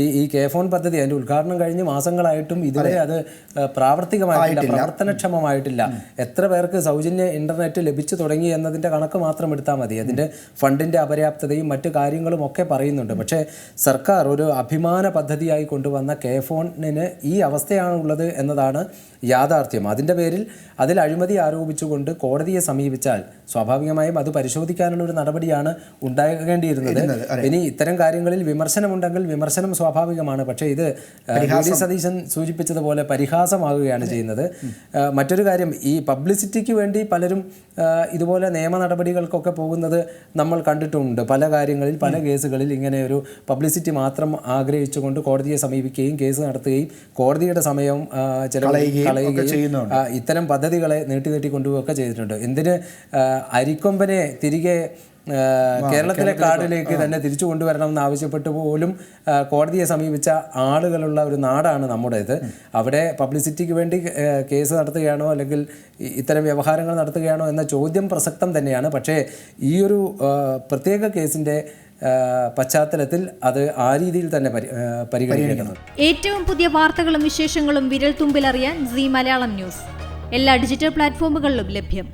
ഈ K phone പദ്ധതി അതിൻ്റെ ഉദ്ഘാടനം കഴിഞ്ഞ് മാസങ്ങളായിട്ടും ഇതുവരെ അത് പ്രാവർത്തികമായിട്ടില്ല, പ്രവർത്തനക്ഷമമായിട്ടില്ല. എത്ര പേർക്ക് സൗജന്യ ഇൻ്റർനെറ്റ് ലഭിച്ചു തുടങ്ങി എന്നതിൻ്റെ കണക്ക് മാത്രം എടുത്താൽ മതി. അതിൻ്റെ ഫണ്ടിൻ്റെ അപര്യാപ്തതയും മറ്റു കാര്യങ്ങളും ഒക്കെ പറയുന്നുണ്ട്. പക്ഷേ സർക്കാർ ഒരു അഭിമാന പദ്ധതിയായി കൊണ്ടുവന്ന കെ ഫോണിന് ഈ അവസ്ഥയാണുള്ളത് എന്നതാണ് യാഥാർത്ഥ്യം. അതിൻ്റെ പേരിൽ അതിൽ അഴിമതി ആരോപിച്ചുകൊണ്ട് കോടതിയെ സമീപിച്ചാൽ സ്വാഭാവികമായും അത് പരിശോധിക്കാനുള്ള ഒരു നടപടിയാണ് ഉണ്ടാകേണ്ടിയിരുന്നത്. ഇനി ഇത്തരം കാര്യങ്ങളിൽ വിമർശനമുണ്ടെങ്കിൽ വിമർശനം സ്വാഭാവികമാണ്. പക്ഷേ ഇത് വി. സതീശൻ സൂചിപ്പിച്ചതുപോലെ പരിഹാസമാകുകയാണ് ചെയ്യുന്നത്. മറ്റൊരു കാര്യം, ഈ പബ്ലിസിറ്റിക്ക് വേണ്ടി പലരും ഇതുപോലെ നിയമ നടപടികൾക്കൊക്കെ പോകുന്നത് നമ്മൾ കണ്ടിട്ടുണ്ട്. പല കാര്യങ്ങളിൽ പല കേസുകളിൽ ഇങ്ങനെ ഒരു പബ്ലിസിറ്റി മാത്രം ആഗ്രഹിച്ചുകൊണ്ട് കോടതിയെ സമീപിക്കുകയും കേസ് നടത്തുകയും കോടതിയുടെ സമയവും കളയുകയും ഇത്തരം പദ്ധതികളെ നീട്ടി കൊണ്ടുപോവുകയൊക്കെ ചെയ്തിട്ടുണ്ട്. എന്തിന് അരിക്കൊമ്പനെ തിരികെ കേരളത്തിലെ കാടിലേക്ക് തന്നെ തിരിച്ചു കൊണ്ടുവരണമെന്ന് ആവശ്യപ്പെട്ട് പോലും കോടതിയെ സമീപിച്ച ആളുകളുള്ള ഒരു നാടാണ് നമ്മുടേത്. അവിടെ പബ്ലിസിറ്റിക്ക് വേണ്ടി കേസ് നടത്തുകയാണോ അല്ലെങ്കിൽ ഇത്തരം വ്യവഹാരങ്ങൾ നടത്തുകയാണോ എന്ന ചോദ്യം പ്രസക്തം തന്നെയാണ്. പക്ഷേ ഈ ഒരു പ്രത്യേക കേസിൻ്റെ പശ്ചാത്തലത്തിൽ അത് ആ രീതിയിൽ തന്നെ പരിഗണിക്കണം. ഏറ്റവും പുതിയ വാർത്തകളും വിശേഷങ്ങളും വിരൽ തുമ്പിലറിയാൻ സീ മലയാളം ന്യൂസ് എല്ലാ ഡിജിറ്റൽ പ്ലാറ്റ്ഫോമുകളിലും ലഭ്യം.